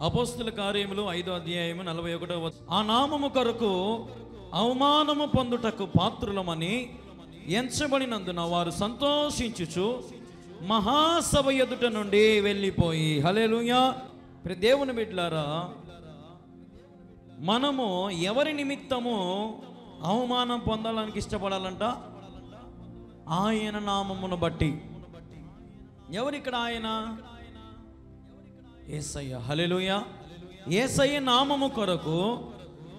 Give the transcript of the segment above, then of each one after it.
అపోస్తుల కార్యములు 5వ అధ్యాయము 41వ వచనం. ఆ నామము కొరకు అవమానము పొందుటకు పాత్రులమని ఎంచబడినందున వారు సంతోషించుచు మహాసభ ఎదుట నుండి వెళ్ళిపోయి. హల్లెలూయా. దేవుని బిడ్డలారా, మనము ఎవరి నిమిత్తము అవమానం పొందాలని ఇష్టపడాలంట? ఆయన నామమును బట్టి. ఎవరిక్కడ ఆయన? యేసయ్య. హల్లెలూయా. యేసయ్య నామము కొరకు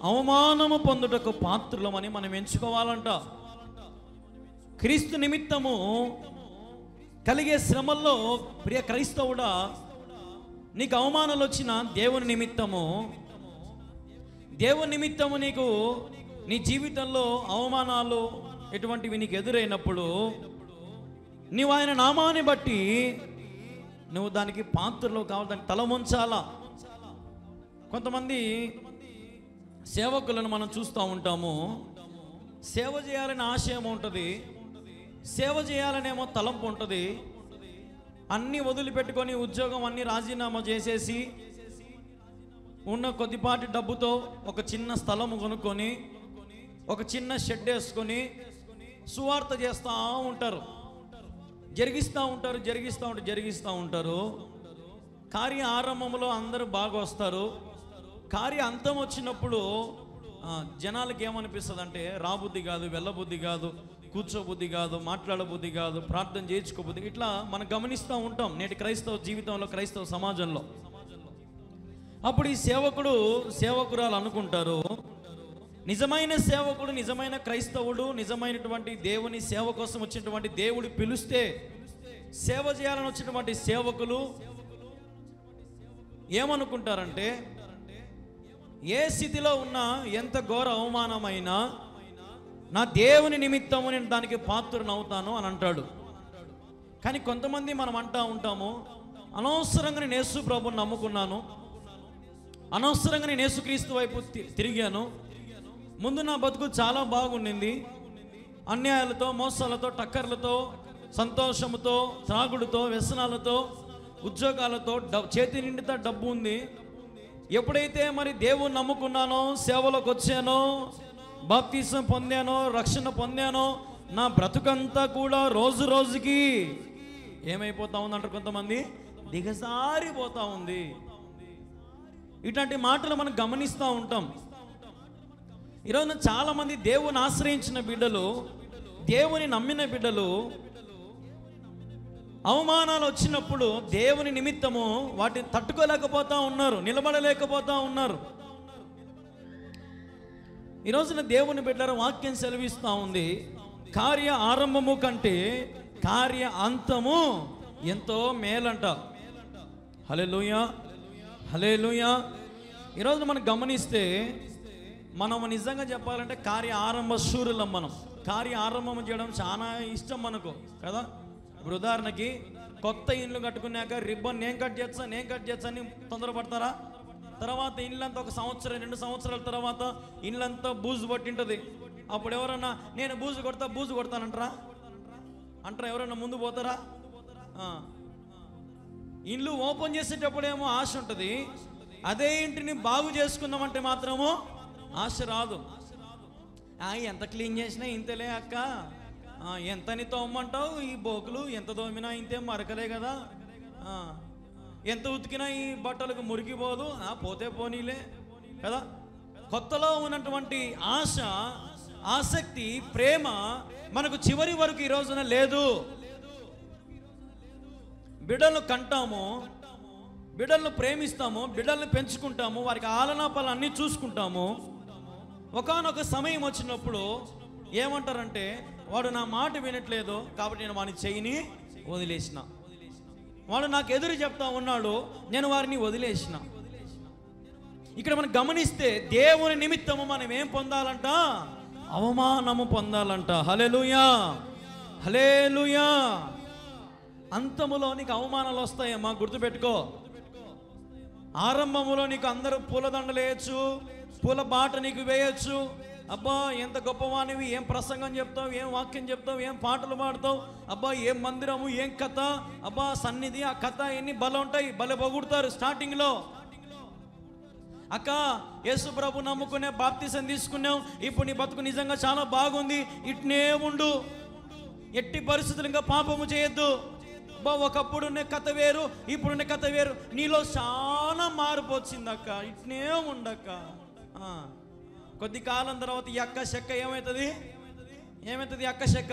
అవమానము పొందుటకు పాత్రులమని మనం ఎంచుకోవాలంట. క్రీస్తు నిమిత్తము కలిగే శ్రమల్లో ప్రియ క్రైస్తవుడా, నీకు అవమానాలు వచ్చిన దేవుని నిమిత్తము నీకు నీ జీవితంలో అవమానాలు ఎటువంటివి నీకు ఎదురైనప్పుడు నీవు ఆయన నామాన్ని బట్టి నువ్వు దానికి పాత్రలో కావాలి, దానికి తల వంచాలా. కొంతమంది సేవకులను మనం చూస్తూ ఉంటాము. సేవ చేయాలని ఆశయం ఉంటుంది, సేవ చేయాలనేమో తలంపు ఉంటుంది. అన్నీ వదిలిపెట్టుకొని ఉద్యోగం అన్నీ రాజీనామా చేసేసి ఉన్న కొద్దిపాటి డబ్బుతో ఒక చిన్న స్థలం కొనుక్కొని ఒక చిన్న షెడ్ వేసుకొని సువార్త చేస్తూ ఉంటారు, జరిగిస్తూ ఉంటారు. కార్య ఆరంభంలో అందరూ బాగా వస్తారు. కార్య అంతం వచ్చినప్పుడు జనాలకి ఏమనిపిస్తుంది అంటే, రాబుద్ధి కాదు, వెళ్ళబుద్ధి కాదు, కూర్చోబుద్ధి కాదు, మాట్లాడబుద్ధి కాదు, ప్రార్థన చేయించుకోబుద్ధి. ఇట్లా మనం గమనిస్తూ ఉంటాం నేటి క్రైస్తవ జీవితంలో, క్రైస్తవ సమాజంలో. అప్పుడు ఈ సేవకురాలు అనుకుంటారు, నిజమైన సేవకుడు, నిజమైన క్రైస్తవుడు, నిజమైనటువంటి దేవుని సేవ కోసం వచ్చినటువంటి దేవుడు పిలిస్తే సేవ చేయాలని వచ్చినటువంటి సేవకులు ఏమనుకుంటారంటే, ఏ స్థితిలో ఉన్నా, ఎంత ఘోర అవమానమైనా నా దేవుని నిమిత్తము నేను దానికి పాత్రను అవుతాను అని అంటాడు. కానీ కొంతమంది మనం అంటూ ఉంటాము, అనవసరంగా నేను యేసు ప్రభుని నమ్ముకున్నాను, అనవసరంగా నేను యేసుక్రీస్తు వైపు తిరిగాను, ముందు నా బతుకు చాలా బాగుండింది, అన్యాయాలతో, మోసాలతో, టక్కర్లతో, సంతోషముతో, త్రాగుడుతో, వ్యసనాలతో, ఉద్యోగాలతో, చేతి నిండితే డబ్బు ఉంది. ఎప్పుడైతే మరి దేవుని నమ్ముకున్నానో, సేవలోకి వచ్చానో, బాప్తిసం పొందానో, రక్షణ పొందానో, నా బ్రతుకంతా కూడా రోజు రోజుకి ఏమైపోతా ఉందంటారు కొంతమంది, దిగజారిపోతా ఉంది. ఇట్లాంటి మాటలు మనం గమనిస్తూ ఉంటాం. ఈరోజు చాలామంది దేవుని ఆశ్రయించిన బిడ్డలు, దేవుని నమ్మిన బిడ్డలు అవమానాలు వచ్చినప్పుడు దేవుని నిమిత్తము వాటిని తట్టుకోలేకపోతా ఉన్నారు, నిలబడలేకపోతా ఉన్నారు. ఈరోజున దేవుని బిడ్డల వాక్యం సెలవిస్తూ ఉంది, కార్య ఆరంభము కంటే కార్య అంతము ఎంతో మేలంట. హల్లెలూయా, హల్లెలూయా. ఈరోజు మనం గమనిస్తే, మనం నిజంగా చెప్పాలంటే కార్య ఆరంభ శూరులం. మనం కార్య ఆరంభం చేయడం చాలా ఇష్టం మనకు కదా. ఇప్పుడు ఉదాహరణకి కొత్త ఇల్లు కట్టుకున్నాక రిబ్బన్ నేను కట్ చేస్తా అని తొందరపడతారా? తర్వాత ఇల్లంతా ఒక సంవత్సరం 2 సంవత్సరాల తర్వాత ఇల్లంతా బూజు పట్టింటుంది. అప్పుడు ఎవరన్నా నేను బూజు కొడతానంటారా? ఎవరన్నా ముందు పోతారా? ఇల్లు ఓపెన్ చేసేటప్పుడేమో ఆశ ఉంటుంది, అదే ఇంటిని బాగు చేసుకుందామంటే మాత్రము ఆశ రాదు. ఎంత క్లీన్ చేసినా ఇంతలే అక్క, ఎంతని తోమ్మంటావు, ఈ బోకులు ఎంత తోమినా ఇంతే మరకలే కదా, ఎంత ఉతికినా ఈ బట్టలకు మురికిపోదు, పోతే పోనీలే కదా. కొత్తలో ఉన్నటువంటి ఆశ, ఆసక్తి, ప్రేమ మనకు చివరి వరకు ఈ రోజున లేదు. బిడ్డలను కంటాము, బిడ్డలను ప్రేమిస్తాము, బిడ్డలను పెంచుకుంటాము, వారికి ఆలనాపాలు అన్నీ చూసుకుంటాము. ఒకానొక సమయం వచ్చినప్పుడు ఏమంటారంటే, వాడు నా మాట వినట్లేదు కాబట్టి నేను వాడిని చెయ్యిని వదిలేసిన, వాడు నాకు ఎదురు చెప్తా ఉన్నాడు నేను వారిని వదిలేసిన. ఇక్కడ మనం గమనిస్తే దేవుని నిమిత్తము మనం ఏం పొందాలంట? అవమానము పొందాలంట. హల్లెలూయా, హల్లెలూయా. అంతములో నీకు అవమానాలు వస్తాయమ్మా, గుర్తుపెట్టుకో. ఆరంభములో నీకు అందరూ పూలదండలు వేయచ్చు, పూల బాట నీకు వేయచ్చు. అబ్బా ఎంత గొప్పవానివి, ఏం ప్రసంగం చెప్తావు, ఏం వాక్యం చెప్తావు, ఏం పాటలు పాడతావు, అబ్బా ఏం మందిరము, ఏం కథ, అబ్బా సన్నిధి, ఆ కథ ఎన్ని బలం ఉంటాయి, భలే పొగుడతారు స్టార్టింగ్లో. అక్క యేసు ప్రభు నమ్ముకునే బాప్తిసం తీసుకున్నావు, ఇప్పుడు నీ బతుకు నిజంగా చాలా బాగుంది, ఇట్నే ఉండు, ఎట్టి పరిస్థితులు ఇంకా పాపము చేయొద్దు. ఒకప్పుడున్న కథ వేరు, ఇప్పుడున్న కథ వేరు, నీలో చాలా మార్పు వచ్చింది అక్క, ఇట్నే ఉండక్క. కొద్ది కాలం తర్వాత ఈ అక్క చెక్క ఏమవుతుంది అక్క చెక్క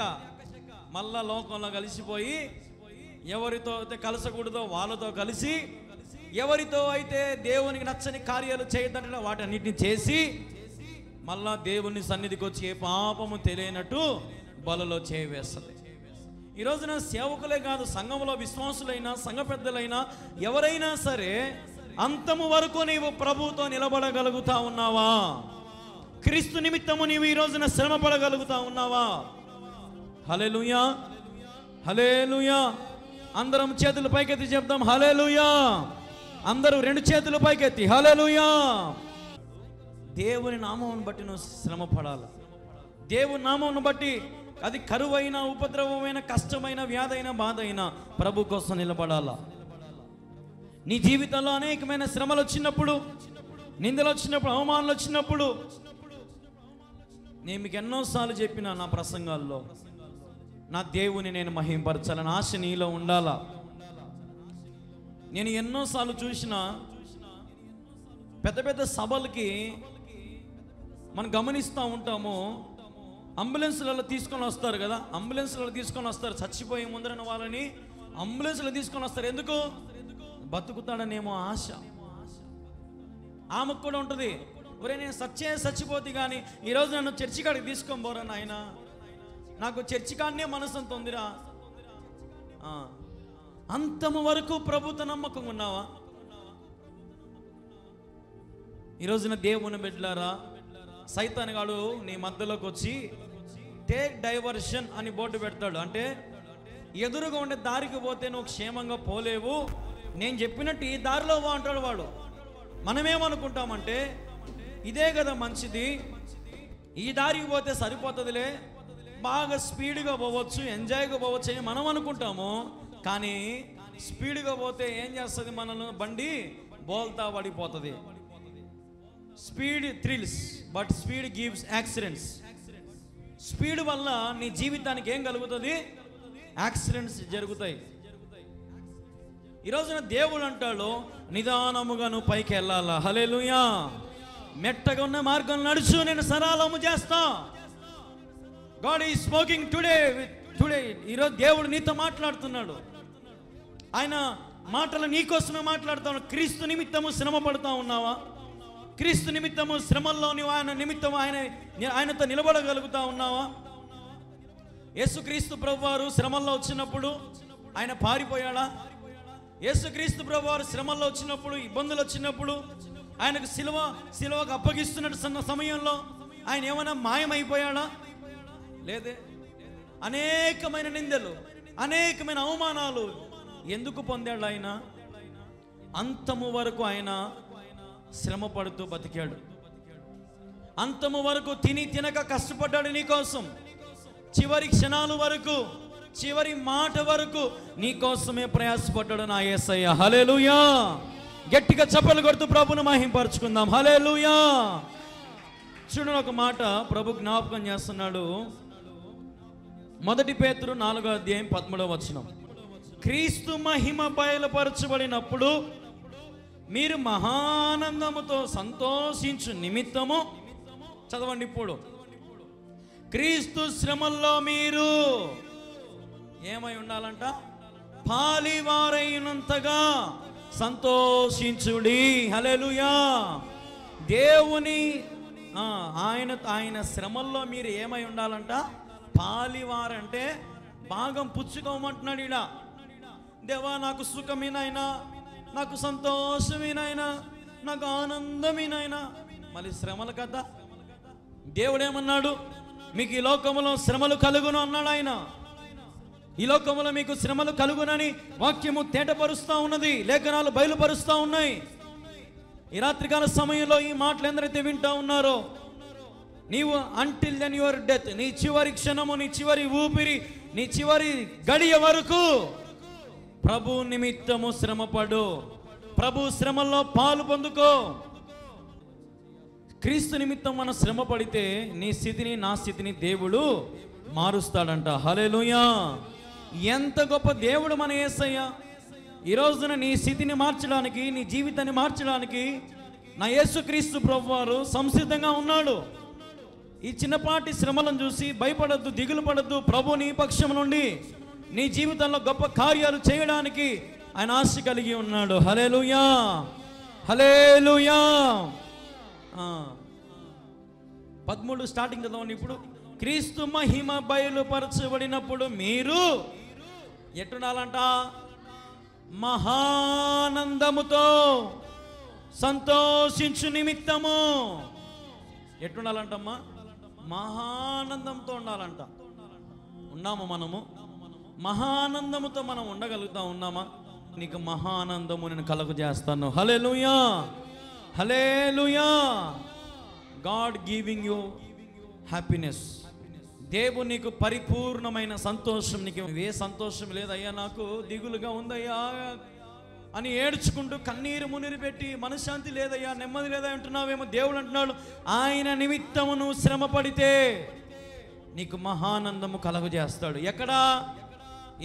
మళ్ళా లోకంలో కలిసిపోయి ఎవరితో అయితే కలసకూడదో వాళ్ళతో కలిసి, ఎవరితో అయితే దేవునికి నచ్చని కార్యాలు చేయొద్దంటే వాటన్నిటిని చేసి మళ్ళా దేవుని సన్నిధికి వచ్చి ఏ పాపము తెలియనట్టు బలలో చేయవేస్తుంది. ఈ రోజున సేవకులే కాదు, సంఘంలో విశ్వాసులైనా సంఘ పెద్దలైనా ఎవరైనా సరే అంతము వరకు నీవు ప్రభువుతో నిలబడగలుగుతా ఉన్నావా? క్రీస్తు నిమిత్తము నీవు ఈ రోజున శ్రమ పడగలుగుతా ఉన్నావా? హల్లెలూయా, హల్లెలూయా. అందరం చేతులు పైకెత్తి చెప్దాం హల్లెలూయా. అందరూ రెండు చేతులు పైకెత్తి హల్లెలూయా. దేవుని నామమును బట్టి నువ్వు శ్రమ పడాలి. దేవుని నామమును బట్టి, అది కరువైన, ఉపద్రవమైన, కష్టమైన, వ్యాధైన, బాధ అయినా ప్రభు కోసం నిలబడాలా. నీ జీవితంలో అనేకమైన శ్రమలు వచ్చినప్పుడు, నిందలు వచ్చినప్పుడు, అవమానాలు వచ్చినప్పుడు, నేను మీకు ఎన్నోసార్లు చెప్పిన నా ప్రసంగాల్లో, నా దేవుని నేను మహింపరచాలని ఆశ నీలో ఉండాలా. నేను ఎన్నోసార్లు చూసిన పెద్ద పెద్ద సభలకి మనం గమనిస్తూ ఉంటాము, అంబులెన్స్లలో తీసుకొని వస్తారు కదా, అంబులెన్స్లలో తీసుకొని వస్తారు, చచ్చిపోయే ముందరన వాళ్ళని అంబులెన్స్లో తీసుకొని వస్తారు. ఎందుకు? బతుకుతాడనేమో ఆశ. ఆమెకు కూడా ఉంటుంది, ఒరే నేను చచ్చిపోతే కానీ ఈరోజు నన్ను చర్చి కాడికి తీసుకొని పోరా నాయన, నాకు చర్చి కాడనే మనసంత ఉందిరా. అంతము వరకు ప్రభుత్వ నమ్మకం ఉన్నావా? ఈరోజున దేవుని బిడ్డలారా, సైతాను గాడు నీ మధ్యలోకి వచ్చి టేక్ డైవర్షన్ అని బోర్డు పెడతాడు. అంటే ఎదురుగా ఉండే దారికి పోతే నువ్వు క్షేమంగా పోలేవు, నేను చెప్పినట్టు ఈ దారిలో పో అంటాడు వాడు. మనమేమనుకుంటామంటే ఇదే కదా మంచిది, ఈ దారికి పోతే సరిపోతుందిలే, బాగా స్పీడ్గా పోవచ్చు, ఎంజాయ్గా పోవచ్చు అని మనం అనుకుంటాము. కానీ స్పీడ్గా పోతే ఏం చేస్తుంది? మనల్ని బండి బోల్తా పడిపోతుంది. Speed thrills, but speed gives accidents. Speed వల్ల నీ జీవితానికి ఏం కలుగుతుంది? యాక్సిడెంట్స్ జరుగుతాయి. ఈరోజున దేవుడు అంటాడు, నిదానముగా నువ్వు పైకి వెళ్ళాలా. హల్లెలూయా. మెట్టగా ఉన్న మార్గం నడుచు, నేను సరళము చేస్తా. God is spoking today. ఈరోజు దేవుడు నీతో మాట్లాడుతున్నాడు. ఆయన మాటలు నీకోసమే మాట్లాడుతాను. క్రీస్తు నిమిత్తము శ్రమ పడుతూ ఉన్నావా? క్రీస్తు నిమిత్తము శ్రమల్లో నువ్వు ఆయన నిమిత్తము ఆయనతో నిలబడగలుగుతా ఉన్నావా? యేసుక్రీస్తు ప్రభువారు శ్రమల్లో వచ్చినప్పుడు ఆయన పారిపోయాడా? యేసుక్రీస్తు ప్రభువారు శ్రమల్లో వచ్చినప్పుడు, ఇబ్బందులు వచ్చినప్పుడు, ఆయనకు సిలువకు అప్పగిస్తున్న సమయంలో ఆయన ఏమైనా మాయమైపోయాడా? లేదే. అనేకమైన నిందలు, అనేకమైన అవమానాలు ఎందుకు పొందాడు ఆయన? అంతము వరకు ఆయన శ్రమ పడుతూ బతికాడు. అంతము వరకు తినక కష్టపడ్డాడు నీ కోసం. చివరి క్షణాలు వరకు, చివరి మాట వరకు నీ కోసమే ప్రయాసపడ్డాడు నా యేసయ్య. హల్లెలూయా. గట్టిగా చప్పలు కొడుతూ ప్రభును మహింపరచుకుందాం. హల్లెలూయా. చూడండి, ఒక మాట ప్రభు జ్ఞాపకం చేస్తున్నాడు. 1 పేతురు 4:13 క్రీస్తు మహిమ బయలుపరచబడినప్పుడు మీరు మహానందముతో సంతోషించు నిమిత్తము, చదవండి ఇప్పుడు, క్రీస్తు శ్రమల్లో మీరు ఏమై ఉండాలంట? పాలివారైనంతగా సంతోషించుడి. హల్లెలూయా. దేవుని ఆయన శ్రమల్లో మీరు ఏమై ఉండాలంట? పాలివారంటే భాగం పుచ్చుకోమంటున్నాడు. ఈడ దేవా నాకు సుఖమేనాయనా, నాకు సంతోషమేనాయనా, నాకు ఆనందమేనాయనా. మళ్ళీ శ్రమలు కదా. దేవుడు ఏమన్నాడు? మీకు ఈ లోకములో శ్రమలు కలుగును అన్నాడు ఆయన. ఈ లోకములో మీకు శ్రమలు కలుగునని వాక్యము తేటపరుస్తూ ఉన్నది, లేఖనాలు బయలుపరుస్తూ ఉన్నాయి. ఈ రాత్రికాల సమయంలో ఈ మాటలు ఎందరైతే వింటూ ఉన్నారో, నీవు అంటిల్ దెన్ యువర్ డెత్, నీ చివరి క్షణము, నీ చివరి ఊపిరి, నీ చివరి గడియ వరకు ప్రభు నిమిత్తము శ్రమపడు. ప్రభు శ్రమల్లో పాలు పొందుకో. క్రీస్తు నిమిత్తం మనం శ్రమ పడితే నీ స్థితిని నా స్థితిని దేవుడు మారుస్తాడంట. హల్లెలూయా. ఎంత గొప్ప దేవుడు మన యేసయ్య. ఈ రోజున నీ స్థితిని మార్చడానికి, నీ జీవితాన్ని మార్చడానికి నా యేసుక్రీస్తు ప్రభువారు సంసిద్ధంగా ఉన్నాడు. ఈ చిన్నపాటి శ్రమలను చూసి భయపడద్దు, దిగులు పడద్దు. ప్రభు నీ పక్షం నుండి నీ జీవితంలో గొప్ప కార్యాలు చేయడానికి ఆయన ఆశ కలిగి ఉన్నాడు. హల్లెలూయా, హల్లెలూయా. 13 స్టార్టింగ్ చదవండి. ఇప్పుడు క్రీస్తు మహిమ బయలుపరచబడినప్పుడు మీరు ఎట్టుండాలంట? మహానందముతో సంతోషించు నిమిత్తము. ఎట్టుండాలంటమ్మా? మహానందంతో ఉండాలంట. ఉన్నాము మనము? మహానందముతో మనం ఉన్నామా? నీకు మహానందము నేను కలుగు చేస్తాను. Hallelujah, hallelujah. God giving you happiness. దేవుడు నీకు పరిపూర్ణమైన సంతోషం. నీకు ఏ సంతోషం లేదయ్యా, నాకు దిగులుగా ఉందయ్యా అని ఏడ్చుకుంటూ కన్నీరు మున్నీరు పెట్టి మనశ్శాంతి లేదయ్యా, నెమ్మది లేదా అంటున్నావేమో. దేవుడు అంటున్నాడు, ఆయన నిమిత్తము నువ్వు శ్రమ పడితే నీకు మహానందము కలుగు చేస్తాడు. ఎక్కడా?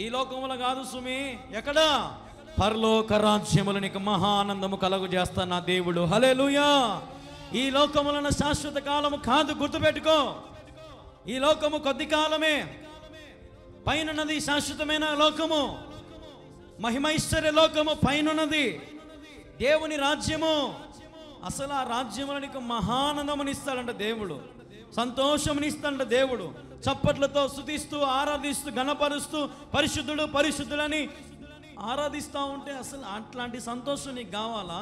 ఈ లోకములో కాదు సుమి. ఎక్కడా? పరలోక రాజ్యములు నీకు మహానందము కలుగు చేస్తాను నా దేవుడు. హల్లెలూయా. ఈ లోకములను శాశ్వత కాలము కాదు, గుర్తుపెట్టుకో. ఈ లోకము కొద్ది కాలమే. పైనన్నది శాశ్వతమైన లోకము, మహిమైశ్వర్య లోకము పైనన్నది దేవుని రాజ్యము. అసలు ఆ రాజ్యములో నీకు మహానందమునిస్తాడంట దేవుడు, సంతోషమునిస్తాడంట దేవుడు. చప్పట్లతో స్తుతిస్తూ ఆరాధిస్తూ గణపరుస్తూ పరిశుద్ధుడు పరిశుద్ధులని ఆరాధిస్తూ ఉంటే అసలు అట్లాంటి సంతోషం నీకు కావాలా?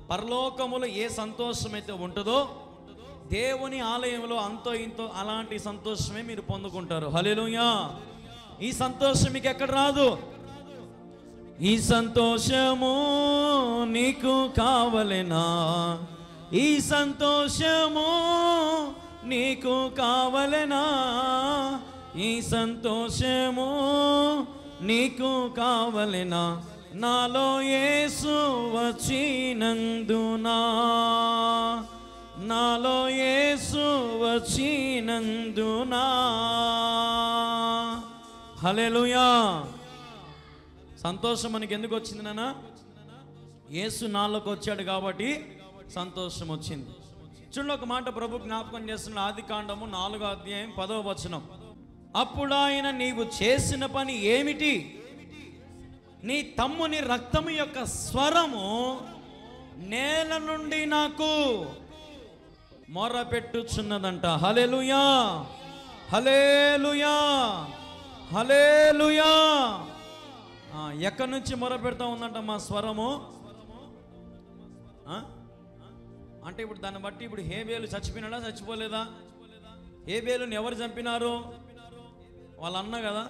పరలోకములో ఏ సంతోషం అయితే ఉంటుందో దేవుని ఆలయంలో అంతో ఇంతో అలాంటి సంతోషమే మీరు పొందుకుంటారు. హల్లెలూయా. ఈ సంతోషం మీకు ఎక్కడ రాదు. ఈ సంతోషము నీకు కావలెనా? ఈ సంతోషము నీకు కావలెనా? ఈ సంతోషము నీకు కావలెనా? నాలో యేసు వచ్చినందునా, నాలో యేసు వచ్చినందునా. హల్లెలూయా. సంతోషం మనకి ఎందుకు వచ్చింది నాన్న? యేసు నాలోకి వచ్చాడు కాబట్టి సంతోషం వచ్చింది. చూడండి, ఒక మాట ప్రభు జ్ఞాపకం చేస్తున్న ఆదికాండము 4వ అధ్యాయం 10వ వచనం. అప్పుడు ఆయన, నీవు చేసిన పని ఏమిటి? నీ తమ్ముని రక్తము యొక్క స్వరము నేల నుండి నాకు మొరపెట్టుచున్నదంట. హల్లెలూయా, హల్లెలూయా, హల్లెలూయా. ఎక్కడి నుంచి మొరపెడతా ఉందంట మా స్వరము? అంటే ఇప్పుడు దాన్ని బట్టి ఇప్పుడు హేబేలు చచ్చిపోయినాడా చచ్చిపోలేదా? హేబేలుని ఎవరు చంపినారు? వాళ్ళ అన్న కదా.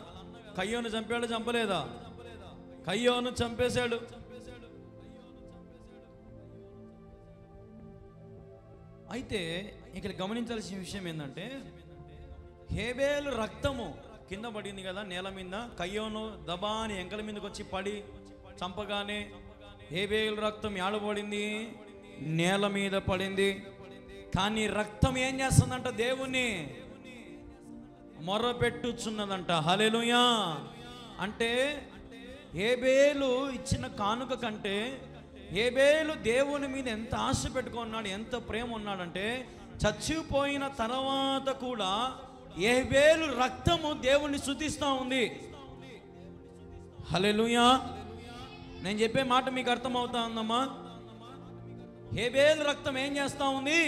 కయ్యోను చంపాడు చంపలేదా? కయ్యోను చంపేశాడు. అయితే ఇక్కడ గమనించాల్సిన విషయం ఏంటంటే, హేబేలు రక్తము కింద పడింది కదా నేల మీద. కయ్యోను దబాని ఎంకల మీదకి వచ్చి పడి చంపగానే హేబేలు రక్తం ఏడబడింది, నేల మీద పడింది. కానీ రక్తం ఏం చేస్తుందంట? దేవుణ్ణి మొర్రపెట్టుచున్నదంట. హల్లెలూయా. అంటే హేబేలు ఇచ్చిన కానుక కంటే హేబేలు దేవుని మీద ఎంత ఆశ పెట్టుకున్నాడు, ఎంత ప్రేమ ఉన్నాడంటే చచ్చిపోయిన తర్వాత కూడా హేబేలు రక్తము దేవుణ్ణి స్తుతిస్తూ ఉంది. హల్లెలూయా. నేను చెప్పే మాట మీకు అర్థమవుతా ఉందమ్మా? హేబేలు రక్తం ఏం చేస్తూ ఉంది?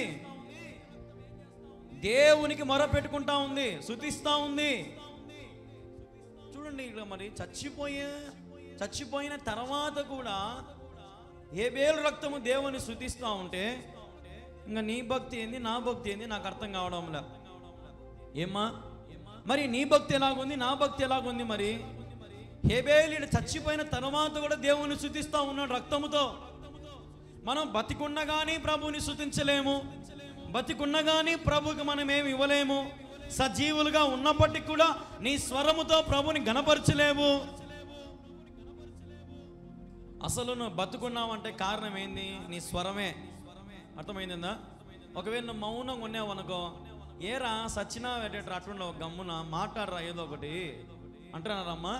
దేవునికి మొరపెట్టుకుంటా ఉంది, స్తుతిస్తూ ఉంది. చూడండి, ఇక్కడ మరి చచ్చిపోయిన తర్వాత కూడా హేబేలు రక్తము దేవుని స్తుతిస్తూ ఉంటే ఇంకా నీ భక్తి ఏంది, నా భక్తి ఏంది నాకు అర్థం కావడంలా. ఏమ్మా, మరి నీ భక్తి ఎలాగుంది, నా భక్తి ఎలాగుంది? మరి హేబేలు చచ్చిపోయిన తర్వాత కూడా దేవుని స్తుతిస్తూ ఉన్నాడు రక్తముతో. మనం బతికున్నగాని ప్రభుని స్తుతించలేము, బతికున్నగాని ప్రభుకి మనం ఏమి ఇవ్వలేము. సజీవులుగా ఉన్నప్పటికీ కూడా నీ స్వరముతో ప్రభుని గణపరచలేవు. అసలు నువ్వు బతుకున్నావంటే కారణం ఏంది? నీ స్వరమే. అర్థమైందా? ఒకవేళ నువ్వు మౌనంగా ఉన్నావనుకో, ఏరా సచ్చినా పెట్టేట్రా అట్లుండవు, గమ్మున మాట్లాడరా ఏదో ఒకటి అంటున్నారమ్మా.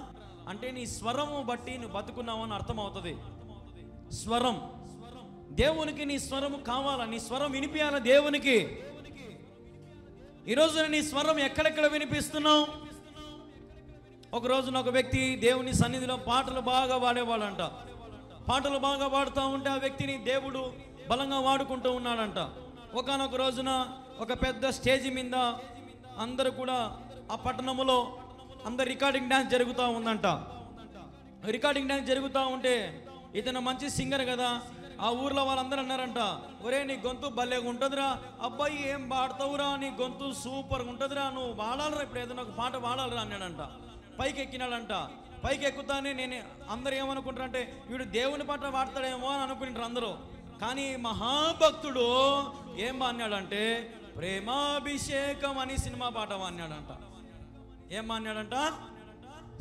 అంటే నీ స్వరము బట్టి నువ్వు బతుకున్నావు అని అర్థం అవుతుంది. స్వరం దేవునికి, నీ స్వరము కావాలా, నీ స్వరం వినిపించాలా దేవునికి. ఈరోజు నీ స్వరం ఎక్కడెక్కడ వినిపిస్తున్నావు? ఒక రోజున ఒక వ్యక్తి దేవుని సన్నిధిలో పాటలు బాగా పాడేవాడంట. పాటలు బాగా పాడుతూ ఉంటే ఆ వ్యక్తిని దేవుడు బలంగా వాడుకుంటూ ఉన్నాడంట. ఒకానొక రోజున ఒక పెద్ద స్టేజ్ మీద అందరూ కూడా ఆ పట్టణంలో అందరు రికార్డింగ్ డ్యాన్స్ జరుగుతూ ఉందంట. రికార్డింగ్ డ్యాన్స్ జరుగుతూ ఉంటే ఇతను మంచి సింగర్ కదా, ఆ ఊర్లో వాళ్ళందరూ అన్నారంట, ఒరే నీ గొంతు భలేగా ఉంటుందిరా, అబ్బాయి ఏం పాడతావురా, నీ గొంతు సూపర్గా ఉంటుందిరా, నువ్వు పాడాలరా, ఇప్పుడు ఏదైనా ఒక పాట పాడాలరా అన్నాడంట. పైకి ఎక్కినాడంట. పైకి ఎక్కుతానే నేను అందరూ ఏమనుకుంటారంటే వీడు దేవుని పాట పాడతాడేమో అని అనుకుంటారు అందరూ. కానీ మహాభక్తుడు ఏం పాడినాడంటే ప్రేమాభిషేకం అని సినిమా పాట పాడినాడంట. ఏం పాడినాడంట?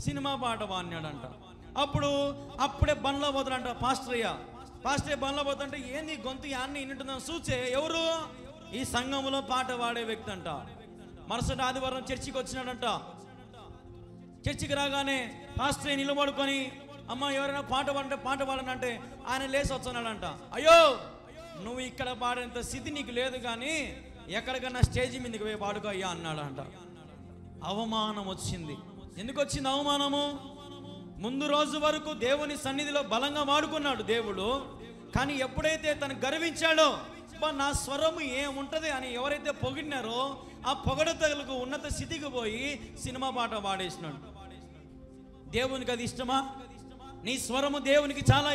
సినిమా పాట పాడినాడంట. అప్పుడే బండ్లో పోతాడంట పాస్టర్ బండ్లో పోతుంటే ఏంది గొంతు యాన్ని ఇన్నింటుందని చూసే ఎవరు? ఈ సంఘంలో పాట పాడే వ్యక్తి అంట. మరుసటి ఆదివారం చర్చికి వచ్చినాడంట. చర్చికి రాగానే పాస్టర్ నిలబడుకొని అమ్మ ఎవరైనా పాట పాడనంటే ఆయన లేచి వచ్చాడంట. అయ్యో నువ్వు ఇక్కడ పాడేంత స్థితి నీకు లేదు, కానీ ఎక్కడికన్నా స్టేజ్ మీదకి పోయి పాడుకో అయ్యా అన్నాడంట. అవమానం వచ్చింది. ఎందుకు వచ్చింది అవమానము? ముందు రోజు వరకు దేవుని సన్నిధిలో బలంగా వాడుకున్నాడు దేవుడు, కానీ ఎప్పుడైతే తను గర్వించాడో నా స్వరము ఏముంటది అని ఎవరైతే పొగిడినారో ఆ పొగడతలకు ఉన్నత స్థితికి పోయి సినిమా పాట పాడేసినాడు. దేవునికి అది ఇష్టమా? నీ స్వరము దేవునికి చాలా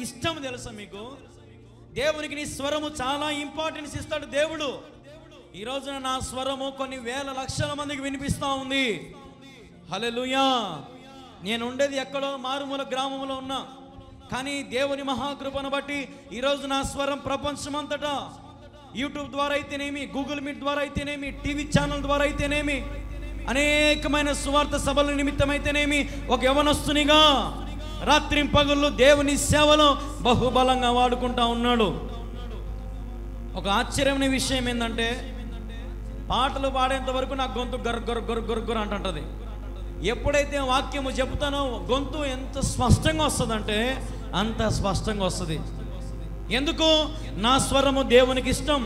ఇష్టం తెలుసా మీకు? దేవునికి నీ స్వరము చాలా ఇంపార్టెన్స్ ఇస్తాడు దేవుడు. ఈ రోజున నా స్వరము కొన్ని వేల లక్షల మందికి వినిపిస్తూ ఉంది. హల్లెలూయా. నేను ఉండేది ఎక్కడో మారుమూల గ్రామంలో ఉన్నా, కానీ దేవుని మహాకృపను బట్టి ఈరోజు నా స్వరం ప్రపంచమంతటా యూట్యూబ్ ద్వారా అయితేనేమి, గూగుల్ మీట్ ద్వారా అయితేనేమి, టీవీ ఛానల్ ద్వారా అయితేనేమి, అనేకమైన సువార్త సభల నిమిత్తం అయితేనేమి, ఒక యవనస్తునిగా రాత్రింపగళ్ళు దేవుని సేవలో బహుబలంగా వాడుకుంటా ఉన్నాడు. ఒక ఆశ్చర్యమైన విషయం ఏంటంటే పాటలు పాడేంత వరకు నా గొంతు గొర్గొర్ అంటుంటుంది. ఎప్పుడైతే వాక్యము చెబుతానో గొంతు ఎంత స్పష్టంగా వస్తుందంటే అంత స్పష్టంగా వస్తుంది. ఎందుకు? నా స్వరము దేవునికి ఇష్టం.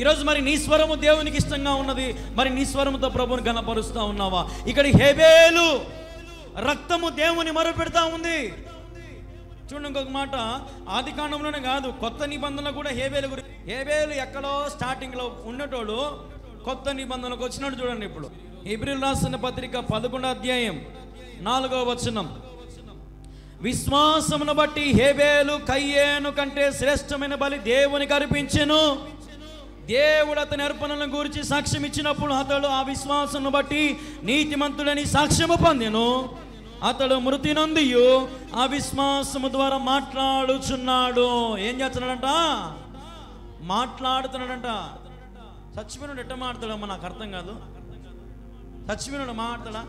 ఈరోజు మరి నీ స్వరము దేవునికి ఇష్టంగా ఉన్నది, మరి నీ స్వరముతో ప్రభువుని గణపరుస్తూ ఉన్నావా? ఇక్కడ హేబేలు రక్తము దేవుని మొరపెడతా ఉంది. చూడండి ఇంకొక మాట, ఆది కాండంలోనే కాదు కొత్త నిబంధనలో కూడా హేబేలు ఎక్కడో స్టార్టింగ్లో ఉన్నటోడు కొత్త నిబంధనలకు వచ్చినట్టు చూడండి. ఇప్పుడు హెబ్రీయులు రాసిన పత్రిక 11వ అధ్యాయం 4వ వచనం, విశ్వాసమును బట్టి హేబేలు కయ్యేను కంటే శ్రేష్టమైన బలి దేవునికి అర్పించెను. దేవుడు అతని అర్పణలను గురించి సాక్ష్యం ఇచ్చినప్పుడు అతడు ఆ విశ్వాసమును బట్టి నీతిమంతుడని సాక్ష్యము పొందెను. అతడు మృతి నొందియు ఆ విశ్వాసము ద్వారా మాట్లాడుచున్నాడు. ఏం చేస్తున్నాడంట? మాట్లాడుతున్నాడంట. చచ్చిపోయినాడు ఎట్ట మాట్లాడమ్మా? నాకు అర్థం కాదు. చచ్చిపోయినాడు మాట్లాడా,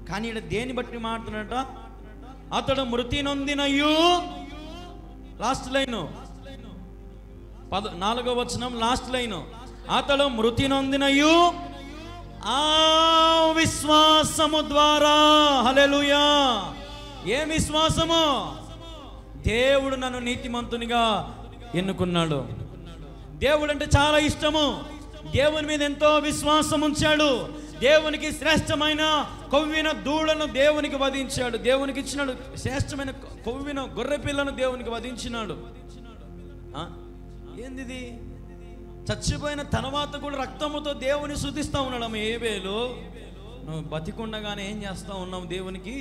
కానీ ఇక్కడ దేని బట్టి మాట్లాడట? అతడు మృతి నొందినయు, లాస్ట్ లైను 4వ వచనం లాస్ట్ లైను, అతడు మృతి నొందినయు ఆ విశ్వాసము ద్వారా. హల్లెలూయా. ఏ విశ్వాసము? దేవుడు నన్ను నీతిమంతునిగా ఎన్నుకున్నాడు. దేవుడు అంటే చాలా ఇష్టము. దేవుని మీద ఎంతో విశ్వాసం ఉంచాడు. దేవునికి శ్రేష్టమైన కొవ్విన దూడను దేవునికి వధించాడు. దేవునికి ఇచ్చినాడు శ్రేష్టమైన కొవ్విన గొర్రె పిల్లను దేవునికి వధించినాడు. ఏంది? చచ్చిపోయిన తర్వాత కూడా రక్తముతో దేవుని స్తుతిస్తూ ఉన్నాడు. అమ్మ హేబేలు, నువ్వు బతికుండగానే ఏం చేస్తూ ఉన్నావు దేవునికి?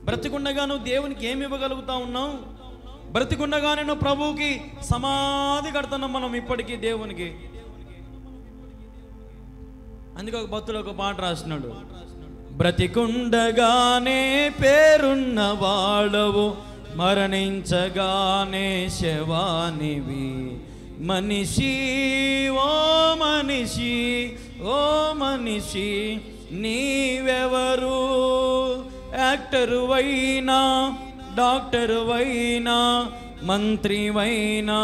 బ్రతికుండగా నువ్వు దేవునికి ఏమి ఇవ్వగలుగుతా ఉన్నావు? బ్రతికుండగానే నువ్వు ప్రభువుకి సమాధి కడుతున్నాం మనం ఇప్పటికీ దేవునికి. అందుకే ఒక భక్తుడు ఒక పాట రాసినాడు, బ్రతికుండగానే పేరున్న వాడవు, మరణించగానే శవానివి. మనిషి ఓ మనిషి ఓ మనిషి నీవెవరు? యాక్టరు వైనా డాక్టరు వైనా మంత్రివైనా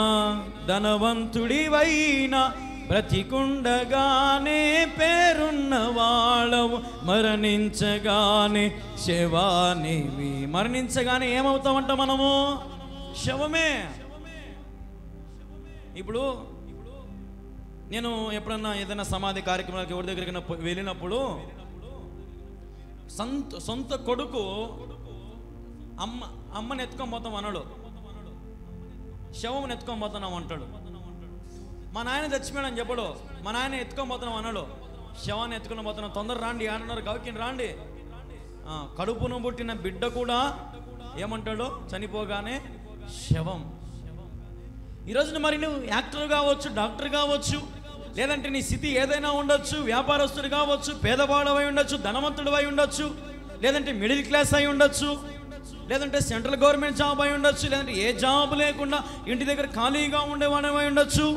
ధనవంతుడివైనా బ్రతికుండగానే పేరున్న వాళ్ళవు, మరణించగానే శవానివి. మరణించగానే ఏమవుతామంట మనము? శవమే. ఇప్పుడు నేను ఎప్పుడన్నా ఏదైనా సమాధి కార్యక్రమాలకు ఎవరి దగ్గరికి వెళ్ళినప్పుడు సొంత కొడుకు అమ్మని ఎత్తుకొని పోతాం అన్నాడు, శవం ఎత్తుకొని పోతున్నాం అంటాడు. మా నాయన చచ్చిపోయాడని చెప్పడు, మా నాయన ఎత్తుకొని పోతున్నాం అన్నాడు, శవాన్ని ఎత్తుకొని పోతున్నాం. తొందర రాండి అన్నారు, గౌకిని రాండి. కడుపును పుట్టిన బిడ్డ కూడా ఏమంటాడు? చనిపోగానే శవం. ఈరోజున మరి నువ్వు యాక్టర్ కావచ్చు, డాక్టర్ కావచ్చు, లేదంటే నీ స్థితి ఏదైనా ఉండొచ్చు, వ్యాపారస్తుడు కావచ్చు, పేదవాడవై ఉండొచ్చు, ధనవంతుడు అయి ఉండొచ్చు, లేదంటే మిడిల్ క్లాస్ అయి ఉండొచ్చు, లేదంటే సెంట్రల్ గవర్నమెంట్ జాబ్ అయి ఉండొచ్చు, లేదంటే ఏ జాబ్ లేకుండా ఇంటి దగ్గర ఖాళీగా ఉండేవాడవై ఉండొచ్చు,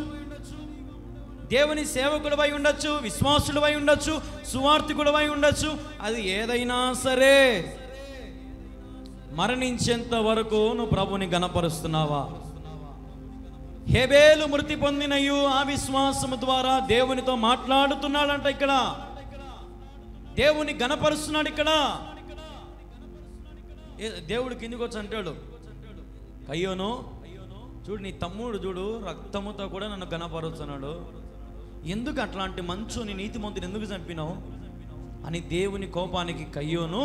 దేవుని సేవకుడు అయి ఉండొచ్చు, విశ్వాసుడు అయి ఉండొచ్చు, సువార్థికుడు అయి ఉండొచ్చు. అది ఏదైనా సరే మరణించేంత వరకు నువ్వు ప్రభుని గణపరుస్తున్నావా? హేబేలు మృతి పొందినయు ఆ విశ్వాసము ద్వారా దేవునితో మాట్లాడుతున్నాడంట. ఇక్కడ దేవుని గణపరుస్తున్నాడు. ఇక్కడ దేవుడు కిందికి వచ్చి అంటాడు, కయ్యోను చూడు, నీ తమ్ముడు చూడు రక్తముతో కూడా నన్ను గణపరుస్తున్నాడు, ఎందుకు అట్లాంటి మంచోని నీతిమంతుని ఎందుకు చంపినావు అని దేవుని కోపానికి కయ్యోను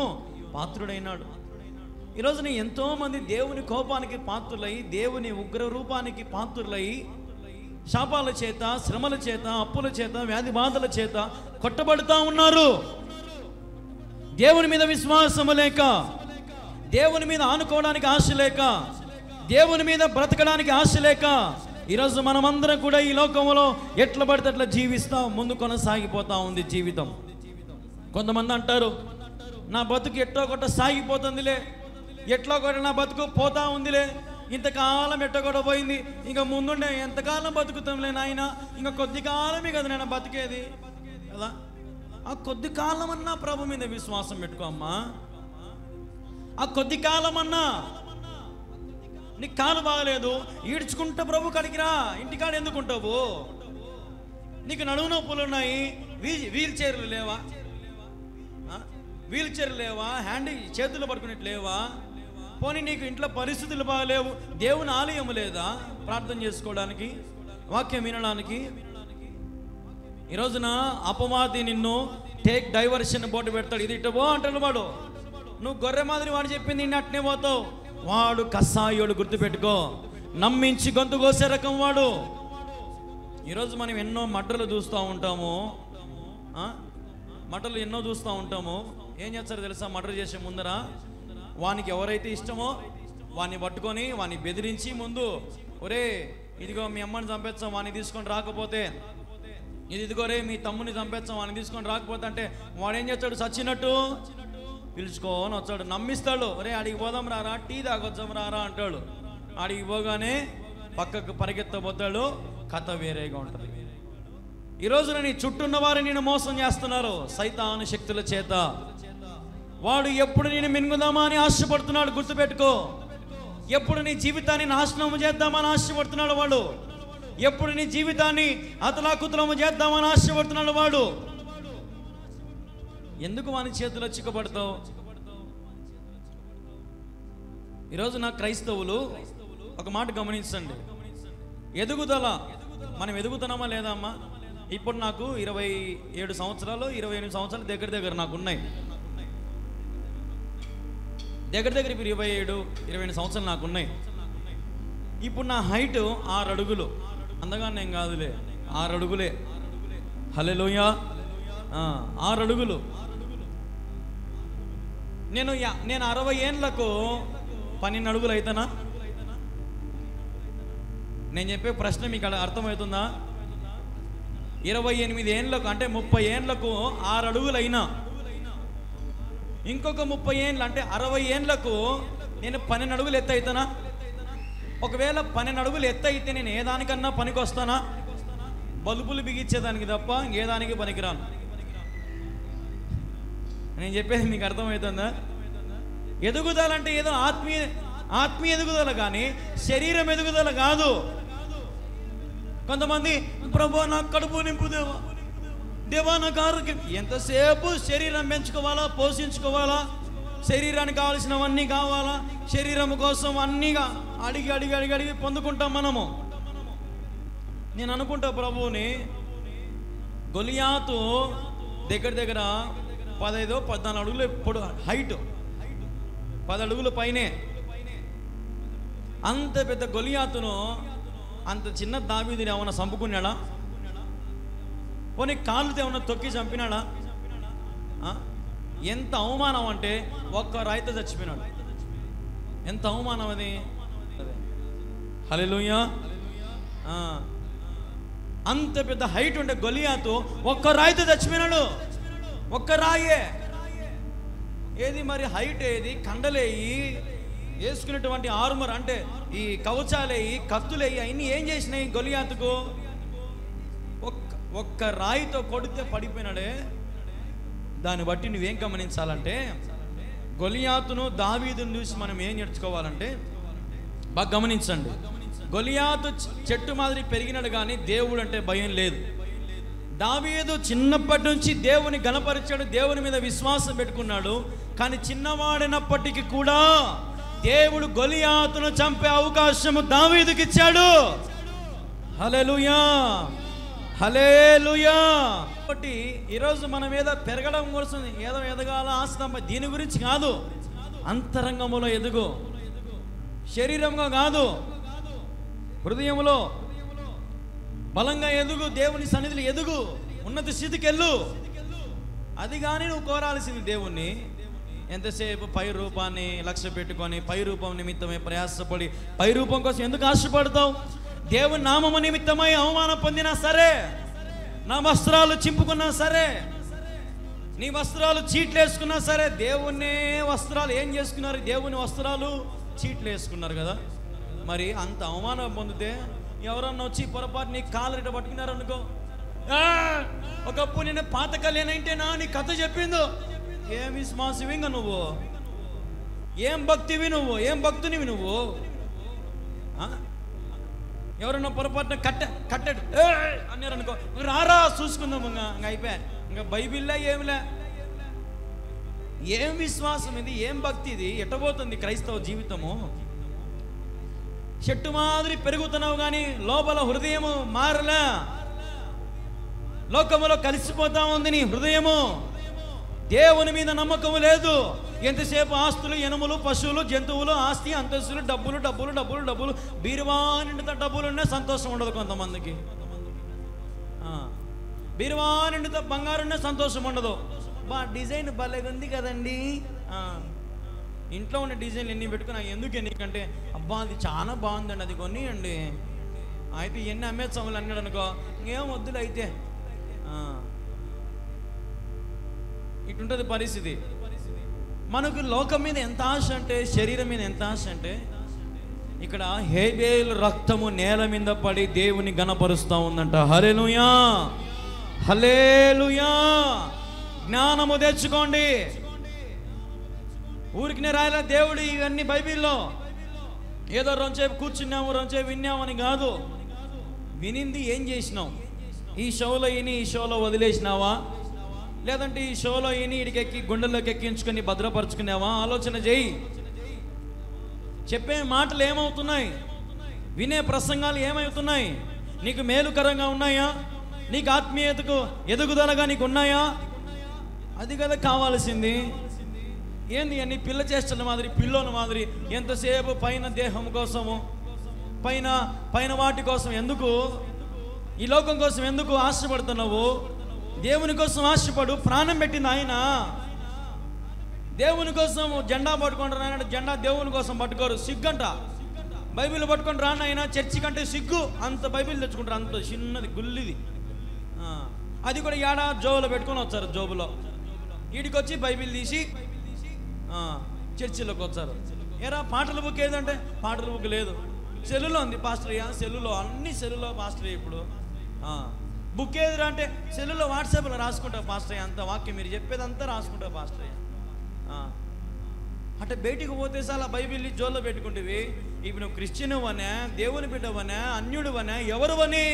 పాత్రుడైనాడు. ఈరోజున ఎంతోమంది దేవుని కోపానికి పాత్రులై, దేవుని ఉగ్ర రూపానికి పాత్రులై, శాపాల చేత, శ్రమల చేత, అప్పుల చేత, వ్యాధి బాధల చేత కొట్టబడుతూ ఉన్నారు. దేవుని మీద విశ్వాసము లేక, దేవుని మీద ఆనుకోవడానికి ఆశ లేక, దేవుని మీద బ్రతకడానికి ఆశ లేక, ఈరోజు మనమందరం కూడా ఈ లోకంలో ఎట్లా పడితే అట్లా జీవిస్తాం, ముందు కొనసాగిపోతా ఉంది జీవితం. కొంతమంది అంటారు, నా బతుకు ఎట్టో కొట్ట సాగిపోతుందిలే, ఎట్లా కూడా నా బతుకు పోతా ఉందిలే, ఇంతకాలం ఎట్టో కూడా పోయింది, ఇంకా ముందుండే ఎంతకాలం బతుకుతాంలే నాయన, ఇంకా కొద్ది కాలమే కదా నేను బతికేది కదా. ఆ కొద్ది కాలం అన్నా ప్రభు మీద విశ్వాసం పెట్టుకో అమ్మా. ఆ కొద్ది కాలం అన్నా నీకు కాలు బాగలేదు, ఈడ్చుకుంటా ప్రభు కాడికి రా, ఇంటికాడ ఎందుకుంటావు? నీకు నడుము నొప్పులు ఉన్నాయి, వీల్ చైర్లు లేవా? వీల్ చైర్లు లేవా? హ్యాండ్ చేతులు పడుకునేట్టు లేవా? పోనీ నీకు ఇంట్లో పరిస్థితులు బాగలేవు, దేవుని ఆలయం లేదా ప్రార్థన చేసుకోవడానికి, వాక్యం వినడానికి? ఈ రోజున అపవాది నిన్ను టేక్ డైవర్షన్ బోర్డు పెడతాడు, ఇది ఇట్ట పో అంటాడు వాడు. నువ్వు గొర్రె మాదిరి వాడు చెప్పింది నిన్ను అట్నే పోతావు. వాడు కసాయోడు, గుర్తుపెట్టుకో, నమ్మించి గొంతు కోసే రకం వాడు. ఈరోజు మనం ఎన్నో మడ్రలు చూస్తూ ఉంటాము, మటలు ఎన్నో చూస్తూ ఉంటాము. ఏం చేస్తారో తెలుసా? మర్డర్ చేసే ముందర వానికి ఎవరైతే ఇష్టమో వాడిని పట్టుకొని వాడిని బెదిరించి ముందు, ఒరే ఇదిగో మీ అమ్మని చంపేస్తాం వాడిని తీసుకొని రాకపోతే, ఇదిగోరే మీ తమ్ముని చంపేస్తాం వాడిని తీసుకొని రాకపోతే అంటే వాడు ఏం చేస్తాడు? చచ్చినట్టు పిలుచుకోని వచ్చాడు, నమ్మిస్తాడు. ఒరే అడిగి పోదాం రారా, టీ తాగొచ్చాం రారా అంటాడు. అడిగి పోగానే పక్కకు పరిగెత్తబోతాడు, కథ వేరేగా ఉంటుంది. ఈరోజు నీ చుట్టూన్న వారిని నేను మోసం చేస్తున్నారు సైతాను శక్తుల చేత. వాడు ఎప్పుడు నేను మింగుదామా అని ఆశపడుతున్నాడు, గుర్తుపెట్టుకో. ఎప్పుడు నీ జీవితాన్ని నాశనము చేద్దామని ఆశపడుతున్నాడు వాడు. ఎప్పుడు నీ జీవితాన్ని అతలాకుతలము చేద్దామని ఆశపడుతున్నాడు వాడు. ఎందుకు వాని చేతిలో చిక్కబడతావు? ఈరోజు నా క్రైస్తవులు ఒక మాట గమనించండి, ఎదుగుదల మనం ఎదుగుతున్నామా లేదా అమ్మా? ఇప్పుడు నాకు 27 సంవత్సరాలు 28 సంవత్సరాలు దగ్గర నాకున్నాయి. దగ్గర ఇప్పుడు 27-28 సంవత్సరాలు నాకున్నాయి. ఇప్పుడు నా హైట్ 6 అడుగులు, అందగా నేను కాదులే, 6 అడుగులే. హల్లెలూయా, 6 అడుగులు. నేను 60 ఏళ్ళకు 12 అడుగులు అవుతానా? నేను చెప్పే ప్రశ్న మీకు అర్థమవుతుందా? 28 ఏళ్ళకు అంటే 30 ఏళ్ళకు 6 అడుగులు అయినా, ఇంకొక 30 ఏళ్ళు అంటే 60 ఏళ్ళకు నేను 12 అడుగులు ఎత్తు అవుతానా? ఒకవేళ 12 అడుగులు ఎత్తు అయితే నేను ఏ దానికన్నా పనికి వస్తానా? బల్బులు బిగించేదానికి తప్ప ఏ దానికి పనికిరాను. నేను చెప్పేది మీకు అర్థమవుతుందా? ఎదుగుదలంటే ఏదో ఆత్మీయ ఎదుగుదల కానీ శరీరం ఎదుగుదల కాదు. కొంతమంది ప్రభు నాకు కడుపు నింపు దేవా, దేవా నాకు ఆరోగ్యం. ఎంతసేపు శరీరం పెంచుకోవాలా, పోషించుకోవాలా, శరీరానికి కావాల్సినవన్నీ కావాలా, శరీరం కోసం అన్నీగా అడిగి అడిగి అడిగి అడిగి పొందుకుంటాం మనము. నేను అనుకుంటా ప్రభువుని, గొలియాతు దగ్గర దగ్గర 15-14 అడుగులు ఇప్పుడు హైట్, 10 అడుగుల పైనే. అంత పెద్ద గొలియాతును అంత చిన్న దావీదుని ఏమన్నా చంపుకున్నాడా? పోనీ కాళ్ళతో ఏమన్నా తొక్కి చంపినాడా? ఎంత అవమానం అంటే ఒక్క రాయితో చచ్చిపోయినాడు. ఎంత అవమానం అది. హల్లెలూయా. అంత పెద్ద హైట్ ఉండే గొలియాతు ఒక్క రాయితో చచ్చిపోయినాడు. ఒక్క రాయే. ఏది మరి హైట్ ఏది, కండలేయి, వేసుకున్నటువంటి ఆర్మర్ అంటే ఈ కవచాలేయి, కత్తులేయి, అవన్నీ ఏం చేసినాయి గొలియాతుకు? ఒక్క రాయితో కొడితే పడిపోయినాడే. దాన్ని బట్టి నువ్వేం గమనించాలంటే, గొలియాతును దావీదును చూసి మనం ఏం నేర్చుకోవాలంటే, బాగా గమనించండి. గొలియాతు చెట్టు మాదిరి పెరిగినాడు కానీ దేవుడు అంటే భయం లేదు. దావీదు చిన్నప్పటి నుంచి దేవుని గణపరిచాడు, దేవుని మీద విశ్వాసం పెట్టుకున్నాడు. కానీ చిన్నవాడినప్పటికీ కూడా దేవుడు గొలియాతును చంపే అవకాశము దావీదుకి ఇచ్చాడు. హల్లెలూయా, హల్లెలూయా. కాబట్టి ఈరోజు మన మీద పెరగడం కోసం ఏదో ఎదగాల, ఆస్తం, దీని గురించి కాదు. అంతరంగములో ఎదుగు, శరీరంగా కాదు, హృదయంలో బలంగా ఎదుగు, దేవుని సన్నిధిలో ఎదుగు, ఉన్నత స్థితికి వెళ్ళు. అది కానీ నువ్వు కోరాల్సింది దేవుణ్ణి. ఎంతసేపు పై రూపాన్ని లక్ష్య పెట్టుకొని పై రూపం నిమిత్తమై ప్రయాసపడి పై రూపం కోసం ఎందుకు ఆశపడతావు? దేవుని నామము నిమిత్తమై అవమానం పొందినా సరే, నా వస్త్రాలు చింపుకున్నా సరే, నీ వస్త్రాలు చీట్లు వేసుకున్నా సరే, దేవుని వస్త్రాలు ఏం చేసుకున్నారు? దేవుని వస్త్రాలు చీట్లు వేసుకున్నారు కదా. మరి అంత అవమానం పొందితే ఎవరన్నా వచ్చి పొరపాటు నీ కాలు ఇట పట్టుకున్నారనుకో, ఒకప్పుడు నేను పాత కళ్యాణంటేనా నీ కథ చెప్పిందో. ఏం విశ్వాసవింగా నువ్వు, ఏం భక్తివి నువ్వు, ఏం భక్తునివి నువ్వు? ఎవరన్నా పొరపాటున కట్టెడు అన్నారనుకో, రారా చూసుకుందాం, ఇంకా అయిపోయా, ఇంకా బైబిల్లా ఏమిలే. ఏం విశ్వాసం ఇది, ఏం భక్తి ఇది? ఎట్టబోతుంది క్రైస్తవ జీవితము? చెట్టు మాదిరి పెరుగుతున్నావు కానీ లోపల హృదయము మారలే. లోకములో కలిసిపోతా ఉంది నీ హృదయము. దేవుని మీద నమ్మకము లేదు. ఎంతసేపు ఆస్తులు, ఎనుములు, పశువులు, జంతువులు, ఆస్తి, అంతస్తులు, డబ్బులు డబ్బులు డబ్బులు డబ్బులు. బీరువా నిండుతా డబ్బులు ఉన్నాయి, సంతోషం ఉండదు కొంతమందికి. బీరువా నిండుతా బంగారు ఉన్నాయి, సంతోషం ఉండదు. డిజైన్ భలేగా ఉంది కదండి. ఇంట్లో ఉన్న డిజైన్లు ఎన్ని పెట్టుకున్నా ఎందుకు? ఎందుకంటే అబ్బా అది చాలా బాగుందండి, అది కొనియండి. అయితే ఎన్ని అమ్మేస్తాములు అన్నాడు అనుకో, ఇంకేం వద్దులు. అయితే ఇటుంటుంది పరిస్థితి. మనకు లోకం మీద ఎంత ఆశ అంటే, శరీరం మీద ఎంత ఆశ అంటే, ఇక్కడ హేబేలు రక్తము నేల మీద పడి దేవుని గణపరుస్తూ ఉందంట. హల్లెలూయా, హల్లెలూయా. జ్ఞానము తెచ్చుకోండి. ఊరికినే రాయలే దేవుడు ఇవన్నీ బైబిల్లో. ఏదో రెంచేపు కూర్చున్నాము, రెంచేపు విన్నామని కాదు. వినింది ఏం చేసినావు? ఈ షోలో విని ఈ షోలో వదిలేసినావా? లేదంటే ఈ షోలో విని ఇడికెక్కి గుండెల్లోకి ఎక్కించుకొని భద్రపరుచుకున్నావా? ఆలోచన చేయి. చెప్పే మాటలు ఏమవుతున్నాయి? వినే ప్రసంగాలు ఏమవుతున్నాయి? నీకు మేలుకరంగా ఉన్నాయా? నీకు ఆత్మీయతకు ఎదుగుదలగా నీకు ఉన్నాయా? అది కదా కావాల్సింది. ఏంది అన్ని పిల్ల చేష్టల మాదిరి, పిల్లోని మాదిరి ఎంతసేపు పైన దేహం కోసము, పైన వాటి కోసం ఎందుకు? ఈ లోకం కోసం ఎందుకు ఆశపడుతున్నావు? దేవుని కోసం ఆశపడు. ప్రాణం పెట్టింది ఆయన. దేవుని కోసం జెండా పట్టుకుంటారు ఆయన. జెండా దేవుని కోసం పట్టుకోరు, సిగ్గంట. బైబిల్ పట్టుకొని రాను ఆయన, చర్చి కంటే సిగ్గు. అంత బైబిల్ తెచ్చుకుంటారు, అంత చిన్నది గుల్లిది. అది కూడా ఏడా జోబులో పెట్టుకొని వచ్చారు. జోబులో వీడికి వచ్చి బైబిల్ తీసి చర్చిలోకి వచ్చారు. ఎరా పాటల బుక్ ఏదంటే పాటల బుక్ లేదు, సెల్లులో ఉంది పాస్టర్య్య. సెల్లులో అన్ని సెల్లులో పాస్టర్య్య. ఇప్పుడు బుక్ ఏదిరా అంటే సెల్లులో వాట్సాప్లో రాసుకుంటా పాస్టర్య్య. అంత వాక్యం మీరు చెప్పేదంతా రాసుకుంటా పాస్టర్య్య. అంటే బయటికి పోతే అలా బైబిల్ జోల్లో పెట్టుకుంటేవి. ఇప్పుడు నువ్వు క్రిస్టియన్ వనే, దేవుని బిడ్డవనే, అన్యుడు వనే, ఎవరు వని?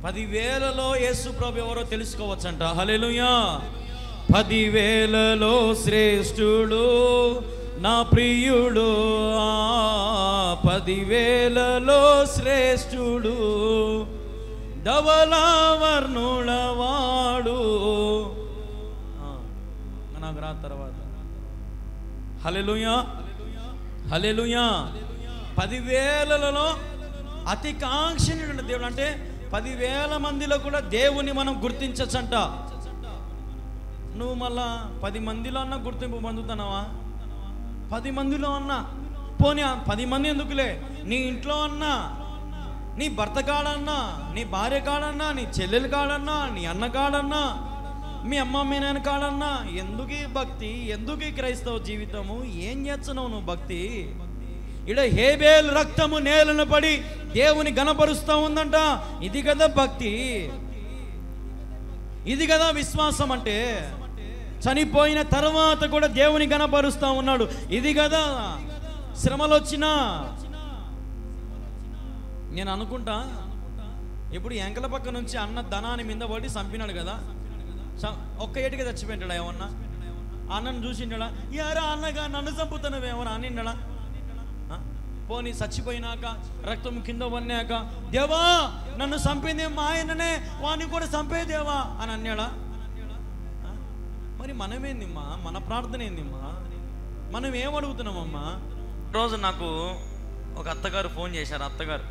10,000లో యేసు ప్రభు ఎవరో తెలుసుకోవచ్చంట. హల్లెలూయా. 10,000లో శ్రేష్ఠుడు నా ప్రియుడు, 10,000లో శ్రేష్ఠుడు ధవళవర్ణులవాడు. నాకు రా తర్వాత. హల్లెలూయా, హల్లెలూయా. 10,000లలో అతి కాంక్షణీయుడు దేవుడు. అంటే 10,000 మందిలో కూడా దేవుని మనం గుర్తించచ్చంట. నువ్వు మళ్ళా 10 మందిలో అన్నా గుర్తింపు పొందుతున్నావా? 10 మందిలో అన్నా పోనీ 10 మంది ఎందుకులే, నీ ఇంట్లో అన్నా, నీ భర్త కాడన్నా, నీ భార్య కాడన్నా, నీ చెల్లెలు కాడన్నా, నీ అన్న కాడన్నా, మీ అమ్మ మీ నాన్న కాడన్నా, ఎందుకు ఈ భక్తి, ఎందుకు ఈ క్రైస్తవ జీవితము? ఏం చేస్తున్నావు నువ్వు భక్తి? ఇక్కడ హేబేల్ రక్తము నేలను పడి దేవుని గణపరుస్తూ ఉందంట. ఇది కదా భక్తి, ఇది కదా విశ్వాసం అంటే. చనిపోయిన తర్వాత కూడా దేవుని గణపరుస్తూ ఉన్నాడు. ఇది కదా శ్రమలు వచ్చినా. నేను అనుకుంటా ఇప్పుడు ఎంకల పక్క నుంచి అన్న ధనాన్ని మీద పడి చంపినాడు కదా, ఒక్క ఏటిగా చచ్చిపోయింటాడా? ఏమన్నా అన్నను చూసిండా? యారా అన్నగా నన్ను చంపుతున్నావు ఏమన్నా అనిండా? పోనీ చచ్చిపోయినాక రక్తం కింద వన్నాక, దేవా నన్ను చంపింది మా ఆయననే, వాడిని కూడా చంపేదేవా అని అన్నాడా? మరి మనమేందిమ్మా, మన ప్రార్థన ఏందిమ్మా, మనం ఏం అడుగుతున్నామమ్మా? రోజు నాకు ఒక అత్తగారు ఫోన్ చేశారు. అత్తగారు,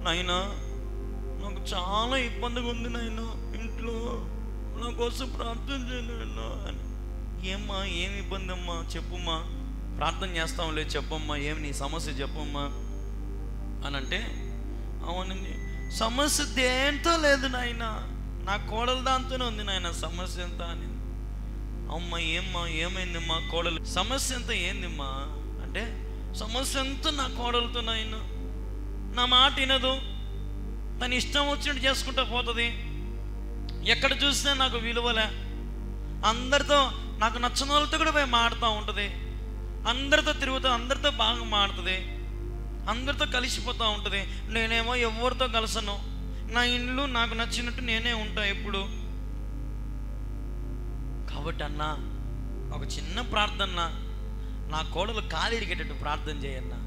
నాయనా నాకు చాలా ఇబ్బందిగా ఉంది నాయన, ఇంట్లో నా కోసం ప్రార్థన చేయను అని. ఏమ్మా ఏమి ఇబ్బంది అమ్మా, చెప్పుమ్మా, ప్రార్థన చేస్తాం లేదు, చెప్పమ్మా, ఏమి నీ సమస్య చెప్పమ్మా అని అంటే, అవునండి సమస్య దేంతో లేదు నాయన, నా కోడలు దాంతోనే ఉంది నాయన సమస్య ఎంత అని. అమ్మా ఏమ్మా ఏమైందమ్మా కోడలు సమస్య ఎంత ఏందిమ్మా అంటే, సమస్య ఎంత నా కోడలతో నాయన, నా మాట వినదు, తను ఇష్టం వచ్చినట్టు చేసుకుంటూ పోతుంది, ఎక్కడ చూసినా నాకు విలువలే, అందరితో నాకు నచ్చిన వాళ్ళతో కూడా పోయి మాడుతూ ఉంటుంది, అందరితో తిరుగుతూ అందరితో బాగా మాడుతుంది, అందరితో కలిసిపోతూ ఉంటుంది. నేనేమో ఎవరితో కలసను, నా ఇల్లు నాకు నచ్చినట్టు నేనే ఉంటా ఎప్పుడు. కాబట్టి అన్నా ఒక చిన్న ప్రార్థన, నా కోడలు కాలు ఇరిగేటట్టు ప్రార్థన చేయన్నా.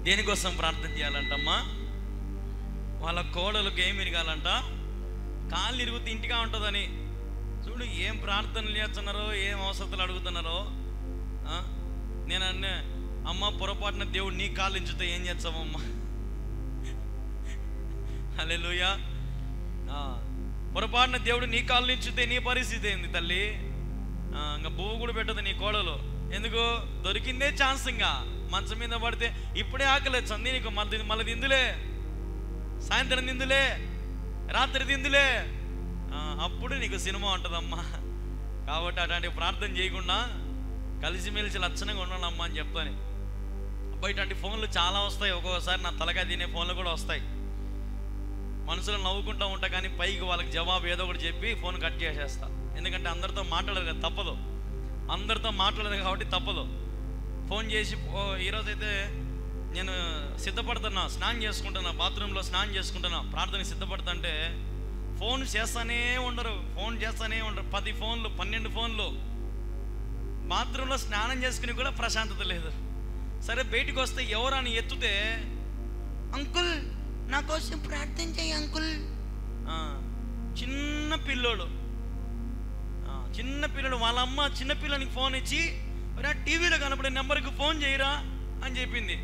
దేనికోసం ప్రార్థన చేయాలంటమ్మా? వాళ్ళ కోడలకు ఏమి ఇరగాలంట? కాళ్ళు ఇరుగుతూ ఇంటిగా ఉంటుందని. చూడు ఏం ప్రార్థనలు చేస్తున్నారో, ఏం అవసరతలు అడుగుతున్నారో. నేను అన్నే, అమ్మ పొరపాటున దేవుడు నీ కాళ్ళు ఇంచుతో ఏం చేస్తావమ్మా? హల్లెలూయా. పొరపాటున దేవుడు నీ కాళ్ళు ఇంచుతే నీ పరిస్థితి ఏంది తల్లి? ఇంకా పువ్వు కూడా పెట్టదు నీ కోడలు. ఎందుకు? దొరికిందే ఛాన్స్. ఇంకా మంచం మీద పడితే ఇప్పుడే ఆకలేదు చంది నీకు, మళ్ళీ తిందులే, సాయంత్రం తిందులే, రాత్రి తిందులే, అప్పుడు నీకు సినిమా ఉంటుందమ్మా. కాబట్టి అట్లాంటి ప్రార్థన చేయకుండా కలిసిమెలిసి లక్షణంగా ఉండాలమ్మా అని చెప్తాను. అబ్బాయి ఇట్లాంటి ఫోన్లు చాలా వస్తాయి, ఒక్కొక్కసారి నా తలకాయ తినే ఫోన్లు కూడా వస్తాయి. మనసులో నవ్వుకుంటూ ఉంటా, కానీ పైకి వాళ్ళకి జవాబు ఏదో ఒకటి చెప్పి ఫోన్ కట్ చేసేస్తా. ఎందుకంటే అందరితో మాట్లాడదు కదా, తప్పదు, అందరితో మాట్లాడదు కాబట్టి తప్పదు. ఫోన్ చేసి ఈరోజైతే నేను సిద్ధపడుతున్నా, స్నానం చేసుకుంటున్నా, బాత్రూంలో స్నానం చేసుకుంటున్నా, ప్రార్థనకి సిద్ధపడుతుంటే ఫోన్ చేస్తానే ఉండరు, 10 ఫోన్లు 12 ఫోన్లు. బాత్రూంలో స్నానం చేసుకుని కూడా ప్రశాంతత లేదు. సరే బయటికి వస్తే ఎవరని ఎత్తుతే, అంకుల్ నా కోసం ప్రార్థన చేయి అంకుల్. చిన్న పిల్లోడు వాళ్ళ అమ్మ చిన్నపిల్లనికి ఫోన్ ఇచ్చి, టీవీలో కనపడే నెంబర్కి ఫోన్ చేయరా అని చెప్పింది.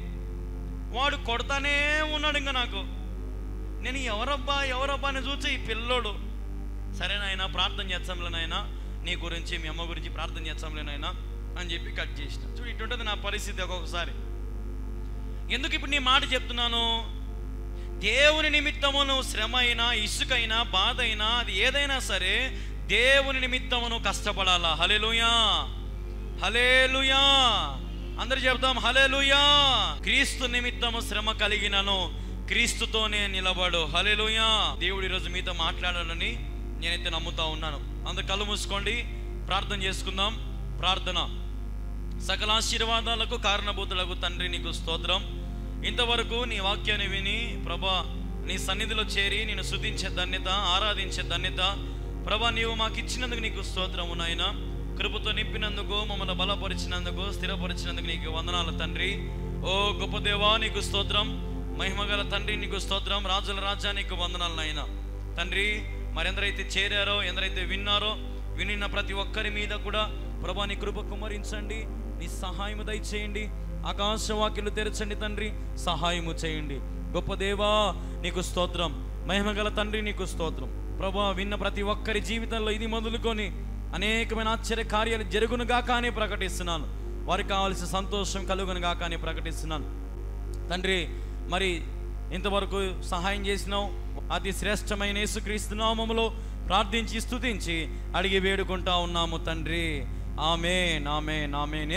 వాడు కొడతానే ఉన్నాడు. ఇంకా నాకు నేను ఎవరబ్బా అని చూసి ఈ పిల్లోడు, సరే నాయనా ప్రార్థన చేస్తాంలే నాయనా, నీ గురించి మీ అమ్మ గురించి ప్రార్థన చేస్తాంలే నాయనా అని చెప్పి కట్ చేసిన. చూడు ఇటుంటుంది నా పరిస్థితి ఒక్కొక్కసారి. ఎందుకు ఇప్పుడు నీ మాట చెప్తున్నాను? దేవుని నిమిత్తమును శ్రమ అయినా, ఇసుకైనా, బాధ అయినా, అది ఏదైనా సరే దేవుని నిమిత్తమును కష్టపడాలా. హల్లెలూయా, హల్లెలూయా. అందరు చెప్తాం హల్లెలూయా. క్రీస్తు నిమిత్తము శ్రమ కలిగినను క్రీస్తుతోనే నిలబడు. హల్లెలూయా. దేవుడు ఈరోజు మీతో మాట్లాడాలని నేనైతే నమ్ముతా ఉన్నాను. అందరు కళ్ళు మూసుకోండి, ప్రార్థన చేసుకుందాం. ప్రార్థన. సకల ఆశీర్వాదాలకు కారణభూతులకు తండ్రి నీకు స్తోత్రం. ఇంతవరకు నీ వాక్యాన్ని విని ప్రభా నీ సన్నిధిలో చేరి నేను స్తుతించే ధన్యత, ఆరాధించే ధన్యత ప్రభా నీవు మాకు ఇచ్చినందుకు నీకు స్తోత్రము నాయన. కృపతో నింపినందుకు, మమ్మల్ని బలపరిచినందుకు, స్థిరపరిచినందుకు నీకు వందనాలు తండ్రి. ఓ గొప్ప దేవా నీకు స్తోత్రం. మహిమగల తండ్రి నీకు స్తోత్రం. రాజుల రాజా నీకు వందనాలు నాయన. తండ్రి మరి ఎందరైతే చేరారో, ఎందరైతే విన్నారో, వినిన ప్రతి ఒక్కరి మీద కూడా ప్రభా నీ కృప కుమ్మరించండి, నీ సహాయము దయచేయండి. ఆకాశవాక్యలు తెరచండి తండ్రి, సహాయము చేయండి. గొప్ప దేవా నీకు స్తోత్రం. మహిమగల తండ్రి నీకు స్తోత్రం. ప్రభా విన్న ప్రతి ఒక్కరి జీవితంలో ఇది మొదలుకొని అనేకమైన ఆశ్చర్య కార్యాలు జరుగునుగా కానీ ప్రకటిస్తున్నాను. వారికి కావాల్సిన సంతోషం కలుగునుగా కానీ ప్రకటిస్తున్నాను తండ్రి. మరి ఇంతవరకు సహాయం చేసినావు. అతి శ్రేష్టమైన యేసుక్రీస్తు నామములో ప్రార్థించి స్తుతించి అడిగి వేడుకుంటా ఉన్నాము తండ్రి. ఆమేన్, ఆమేన్, ఆమేన్.